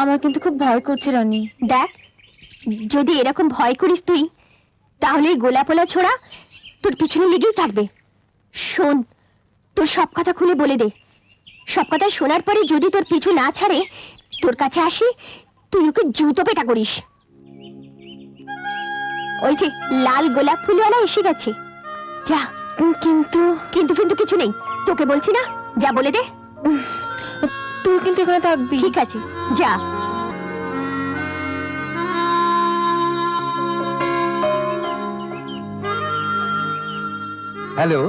আমার কিন্তু খুব ভয় করছে রানী। দেখ, যদি এরকম ভয় করিস তুই, তাহলে এই গোলাপোলা ছোড়া তোর পিছনে লেগেই থাকবে। শোন, তোর সব কথা খুলে বলে দে। সব কথা শোনার পরে যদি তোর পিছু না ছাড়ে, তোর কাছে আসি, তুই ওকে জুতো পেটা করিস। ওই যে লাল গোলাপ ফুলওয়ালা এসে গেছে, যা। কিন্তু কিন্তু কিন্তু কিছু নেই, তোকে বলছি না, যা বলে দে। তুই কিন্তু এখানে থাকবি। ঠিক আছে, যা। হ্যালো,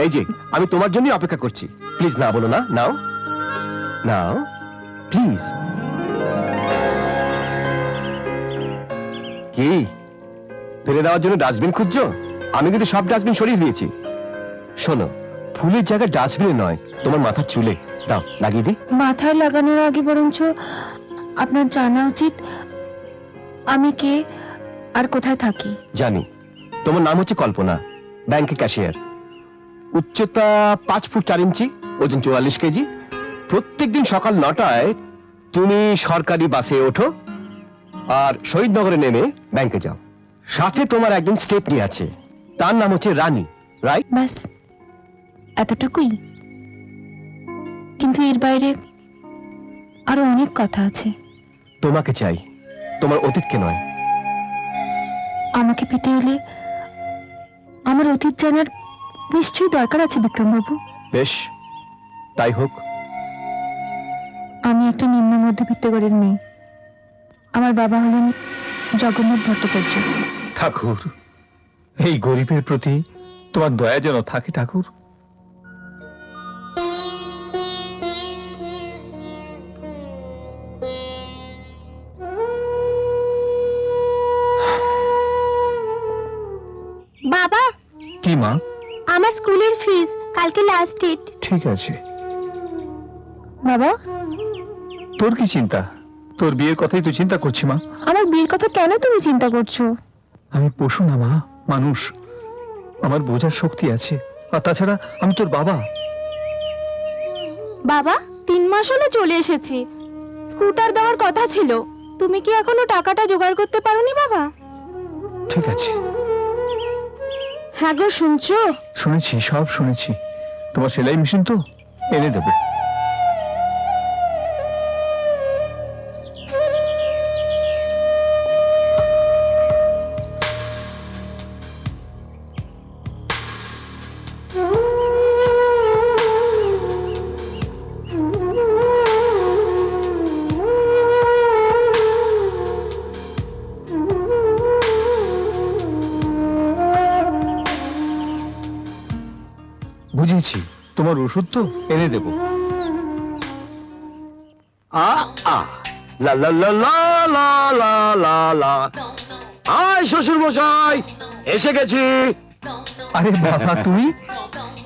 এই যে আমি তোমার জন্যই অপেক্ষা করছি। প্লিজ না বলো না, নাও নাও প্লিজ। কি ফেলে দেওয়ার জন্য ডাস্টবিন খুঁজছো? আমি কিন্তু সব ডাস্টবিন সরিয়ে দিয়েছি। শোনো, ফুলের জায়গায় ডাস্টবিনে নয়, তোমার মাথার চুলে। দাও, লাগিয়ে দিই। মাথায় লাগানোর আগে বরঞ্চ আপনার জানা উচিত আমি কে আর কোথায় থাকি। জানি, তোমার নাম হচ্ছে কল্পনা, ব্যাংকে ক্যাশিয়ার। উচ্চতা 5 ফুট 4 ইঞ্চি, ওজন 44 কেজি। প্রত্যেকদিন সকাল 9টায় তুমি সরকারি বাসে ওঠো আর শহীদনগরে নেমে ব্যাংকে যাও। সাথে তোমার একজন স্টেপনি আছে, তার নাম হচ্ছে রানী, রাইট? ব্যাস এতটুকুই? কিন্তু এর বাইরে আরো অনেক কথা আছে। তোমাকে চাই, তোমার অতীতকে নয়। আমাকে পেতে হলে আমার অতীত জানার নিশ্চয়ই দরকার আছে বিক্রমবাবু। বেশ, তাই হোক। আমি একটা নিম্ন মধ্যবিত্ত ঘরের মেয়ে। আমার বাবা হলেন জগন্নাথ ভট্টাচার্য। ঠাকুর, এই গরিবের প্রতি তোমার দয়া যেন থাকে ঠাকুর। বাবা, কি মা? আমার স্কুলের ফিস কালকে লাস্ট ডেট। ঠিক আছে। বাবা, তোর কি চিন্তা? তোর বিয়ের কথাই তো চিন্তা করছি মা। আমার বিয়ের কথা কেন তুমি চিন্তা করছো? আমি পশু না মা, মানুষ। আমার বোঝার শক্তি আছে, আর তাছাড়া আমি তোর বাবা। বাবা, 3 মাস হলো চলে এসেছি। স্কুটার দেওয়ার কথা ছিল, তুমি কি এখনো টাকাটা জোগাড় করতে পারোনি বাবা? ঠিক আছে, হ্যাঁ গো, শুনছো? শুনেছি, সব শুনেছি। তোমার সেলাই মেশিন তো এনে দেবে। বুঝেছি, তোমার ওষুধ তো এনে দেব। লা লা লা লা লা লা লা লা। আয় শ্বশুর মশাই, এসে গেছি। আরে বাবা, তুমি?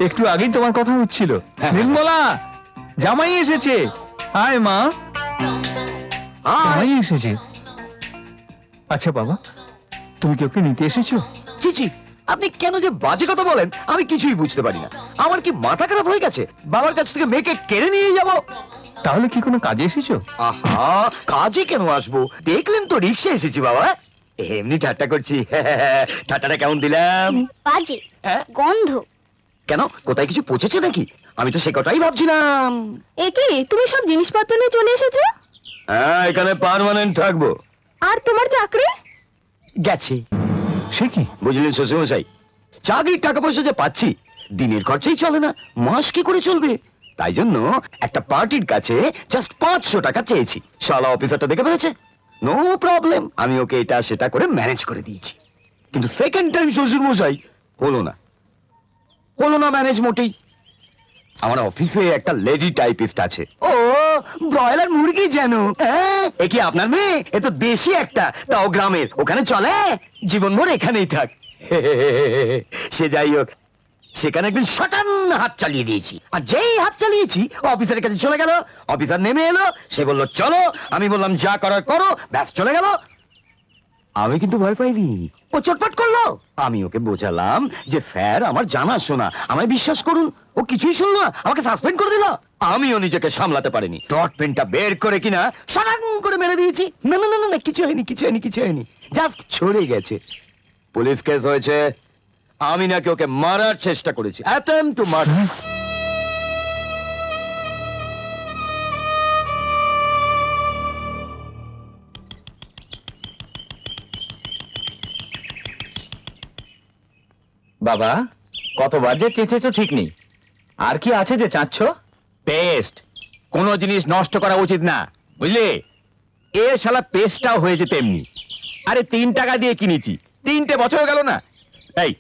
একটু আগেই তোমার কথা হচ্ছিল। নির্মলা, জামাই এসেছে। আয় মা, জামাই এসেছে। আচ্ছা বাবা, তুমি কি ওকে নিতে এসেছো? চিচি, আপনি কেন যে বাজে কথা বলেন আমি কিছুই বুঝতে পারি না। আমার কি মাথা খারাপ হয়ে গেছে? বাবার কাছ থেকে মেয়েকে কেড়ে নিয়ে যাব? তাহলে কি কোনো কাজে এসেছো? আহা, কাজে কেন আসবো? দেখলেন তো রিক্সা এসেছি বাবা। এমনি ঠাট্টা করছি। ঠাট্টাটা কেমন দিলাম? বাজে হ্যাঁ? গন্ধ। কেন, কোথায় কিছু পচেছে নাকি? আমি তো সে কথাই ভাবছিলাম। একে তুমি সব জিনিসপত্র নিয়ে চলে এসেছো? হ্যাঁ, এখানে পার্মানেন্ট থাকবো। আর তোমার চাকরি? গেছে। সে কি? বুঝলেন শ্বশুরমশাই, চাকরির টাকা পয়সা যে পাচ্ছি, দিনের খরচাই চলে না, মাস কি করে চলবে? তাই জন্য একটা পার্টির কাছে জাস্ট 500 টাকা চেয়েছি। শালা অফিসারটা দেখে ফেলেছে। নো প্রবলেম, আমি ওকে এটা সেটা করে ম্যানেজ করে দিয়েছি। কিন্তু সেকেন্ড টাইম শ্বশুরমশাই হলো না, হলো না ম্যানেজ মোটেই। আমার অফিসে একটা লেডি টাইপিস্ট আছে। ও ব্রয়লার মুরগি যেন। এ কি আপনার মেয়ে? এ তো দেশি একটা, তাও গ্রামের। ওখানে চলে, জীবনভর এখানেই থাক। সে যাই হোক, সেখানে একদিন শটান হাত চালিয়ে দিয়েছি, আর যেই হাত চালিয়েছি অফিসারের কাছে চলে গেল। অফিসার নেমে এলো, সে বলল চলো, আমি বললাম যা করার করো, ব্যাস চলে গেল। আমি কিন্তু ভয় পাইনি, ও চটপট করলো। আমি ওকে বোঝালাম যে স্যার আমার জানাশোনা, আমায় বিশ্বাস করুন। ও কিছুই শুনলো না, আমাকে সাসপেন্ড করে দিল। আমিও নিজেকে সামলাতে পারিনি, ডট পেনটা বের করে কিনা সারাং করে মেরে দিয়েছি। না না না না না, কিছু হয়নি, কিছু হয়নি, কিছু হয়নি, জাস্ট ছড়ে গেছে। পুলিশ কেস হয়েছে, আমি নাকি ওকে মারার চেষ্টা করেছি, অ্যাটেম্পট টু মার্ডার। বাবা, কতবার যে চেঁচেছো ঠিক নেই। আর কি আছে যে চাচ্ছ? পেস্ট। কোনো জিনিস নষ্ট করা উচিত না, বুঝলে? এ শালা পেস্টটাও হয়েছে তেমনি। আরে 3 টাকা দিয়ে কিনেছি, 3টে বছর গেল না। এই,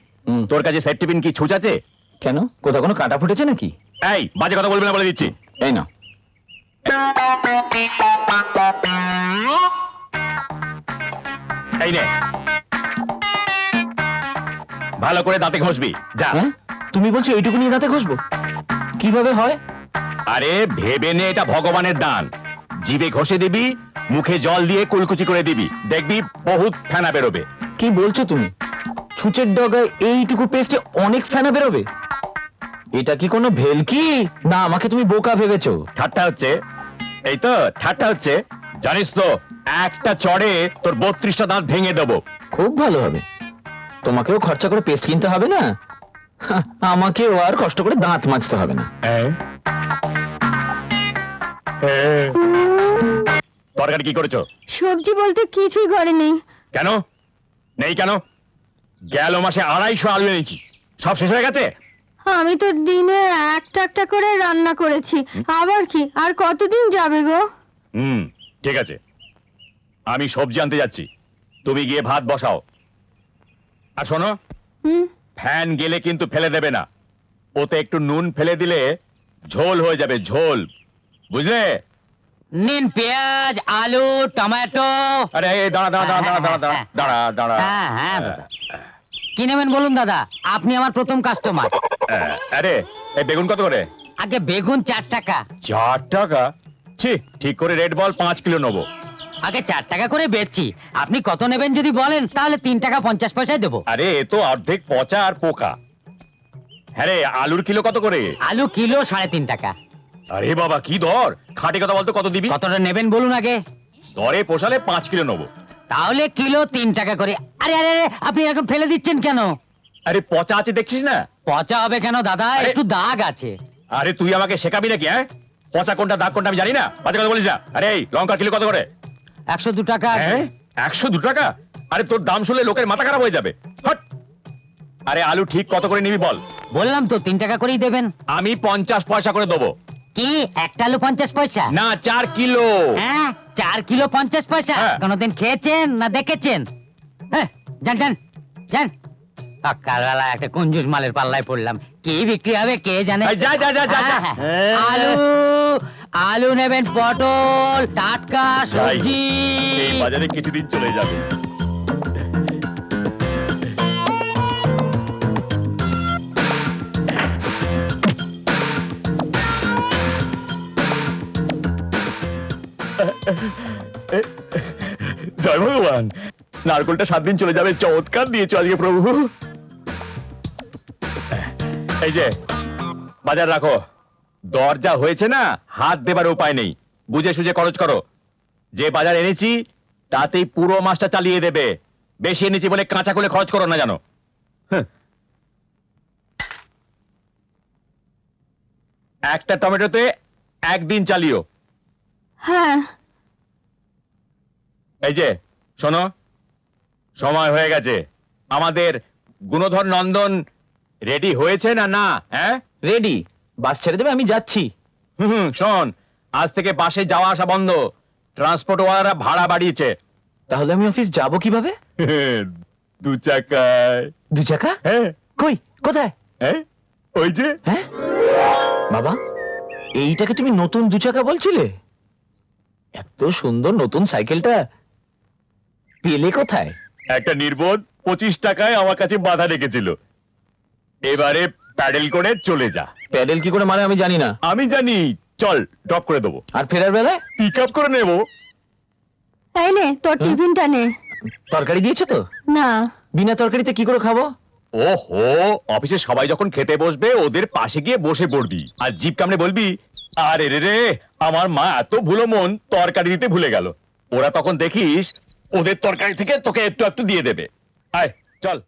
তোর কাছে সেফটি পিন কি ছুঁচ আছে? কেন, কোথাও কোনো কাঁটা ফুটেছে নাকি? এই, বাজে কথা বলবি না বলে দিচ্ছি। এই না, এই নে, ভালো করে দাঁতে ঘষবি যা। তুমি বলছো এইটুকু নিয়ে দাঁতে ঘষবো? কিভাবে হয়? আরে ভেবে নে, এটা ভগবানের দান। জিভে ঘষে দিবি, মুখে জল দিয়ে কুলকুচি করে দিবি, দেখবি বহুত ফেনা বেরোবে। কি বলছো তুমি? ছুঁচের ডগায় এইটুকু পেস্টে অনেক ফেনা বেরোবে? এটা কি কোনো ভেলকি না আমাকে তুমি বোকা ভেবেছো? ঠাট্টা হচ্ছে? এই তো ঠাট্টা হচ্ছে। জানিস তো, একটা চড়ে তোর 32টা দাঁত ভেঙে দেবো। খুব ভালো হবে, তোমাকেও খরচা করে পেস্ট কিনতে হবে না, আমাকেও আর কষ্ট করে দাঁত মাজতে হবে না। তরকারি কি করেছো? সবজি বলতে কিছুই ঘরে নেই। কেন নেই? কেন? গেল মাসে 250 আলু এনেছি, সব শেষ হয়ে গেছে। আমি তো দিনে একটা করে রান্না করেছি, আবার কি আর কতদিন যাবে গো? ঠিক আছে, আমি সবজি আনতে যাচ্ছি, তুমি গিয়ে ভাত বসাও। আর শোনো, হুম। ফ্যান গেলে কিন্তু ফেলে দেবে না, ওতে একটু নুন ফেলে দিলে ঝোল হয়ে যাবে, ঝোল, বুঝলে? নিন পেঁয়াজ, আলু, টমেটো। আরে এই দাঁড়া দাঁড়া দাঁড়া দাঁড়া দাঁড়া দাঁড়া দাঁড়া হ্যাঁ হ্যাঁ দাদা, কি নেবেন বলুন দাদা, আপনি আমার প্রথম কাস্টমার। আরে এই বেগুন কত করে? আগে বেগুন 4 টাকা। 4 টাকা? ছি, ঠিক করে রেড বল, 5 কিলো নেবো। আগে 4 টাকা করে বেচছি, আপনি কত নেবেন যদি বলেন তাহলে 3 টাকা 50 পয়সায় দেবো। আরে এ তো অর্ধেক পচা আর পোকা। হ্যাঁ রে, আলুর কিলো কত করে? আলু কিলো 3.5 টাকা। আরে বাবা, কি দর! খাঁটি কথা বলতো, কত দিবি? কতটা নেবেন বলুন আগে। দরে পোষালে 5 কিলো নেবো। তাহলে কিলো 3 টাকা করে। আরে আরে আরে, আপনি এরকম ফেলে দিচ্ছেন কেন? আরে পচা আছে দেখছিস না? পচা হবে কেন দাদা, আরে- একটু দাগ আছে। আরে তুই আমাকে শেখাবি নাকি? হ্যাঁ, পচা কোনটা দাগ কোনটা আমি জানি না, বাজে কথা বলিস না। আরে এই লঙ্কা কিলো কত করে? 102 টাকা। হ্যাঁ, 102 টাকা? আরে তোর দাম শুনলে লোকের মাথা খারাপ হয়ে যাবে। হট! আরে আলু ঠিক কত করে নিবি বল? বললাম তো 3 টাকা করেই দেবেন। আমি 50 পয়সা করে দেবো। কি একটা আলু 50 পয়সা? না, 4 কিলো। হ্যাঁ, 4 কিলো 50 পয়সা। হ্যাঁ। কোনদিন খেয়েছেন না দেখেছেন? হ্যাঁ, যান যান যান। কালবেলা একটা কঞ্জুস মালের পাল্লায় পড়লাম, কি বিক্রি হবে কে জানে। এই যা, যা, যা, যা, যা। হ্যাঁ, হ্যাঁ। আলু আলু নেবেন, পটল, টাটকা যাই হোক, সবজি। এই বাজারে কিছুদিন চলে যাবে। জয় ভগবান, নারকলটা 7 দিন চলে যাবে, চমৎকার দিয়েছো আজকে প্রভু। এই যে বাজার রাখো, দরজা হয়েছে না, হাত দেবার উপায় নেই, বুঝে সুঝে খরচ করো। যে বাজার এনেছি তাতেই পুরো মাসটা চালিয়ে দেবে, বেশি এনেছি বলে কাঁচা করে খরচ করো না জানো। হ্যাঁ। একটা টমেটোতে 1 দিন চালিও। হ্যাঁ। এই যে শোনো, সময় হয়ে গেছে, আমাদের গুণধর নন্দন রেডি হয়েছে না? না, হ্যাঁ রেডি, বাস ছেড়ে দেবে, আমি যাচ্ছি। শোন, আজ থেকে বাসে যাওয়া আসা বন্ধ, ট্রান্সপোর্ট ওয়ালারা ভাড়া বাড়িয়েছে। তাহলে আমি অফিস যাব কিভাবে? 2 চাকায়। 2 চাকা? হ্যাঁ। কই, কোথায়? হ্যাঁ, ওই যে। হ্যাঁ বাবা, এইটাকে তুমি নতুন 2 চাকা বলছিলে? এত সুন্দর নতুন সাইকেলটা পেলে কোথায়? একটা নির্বোধ 25 টাকায় আমার কাছে বাধা রেখেছিল। এবারে প্যাডেল করে চলে যা। প্যাডেল কি করে মানে আমি জানি না। আমি জানি, চল ড্রপ করে দেবো, আর ফেরার বেলায় পিক আপ করে নেবো। এই নে তোর টিফিনটা নে। তরকারি দিয়েছো তো? না। বিনা তরকারিতে কি করে খাবো? ওহো, অফিসে সবাই যখন খেতে বসবে ওদের পাশে গিয়ে বসে পড়বি আর জিভ কামড়ে বলবি, আরে রে রে, আমার মা এত ভুলো মন, তরকারি দিতে ভুলে গেল। ওরা তখন দেখিস ওদের তরকারি থেকে তোকে একটু একটু দিয়ে দেবে। আয় চল।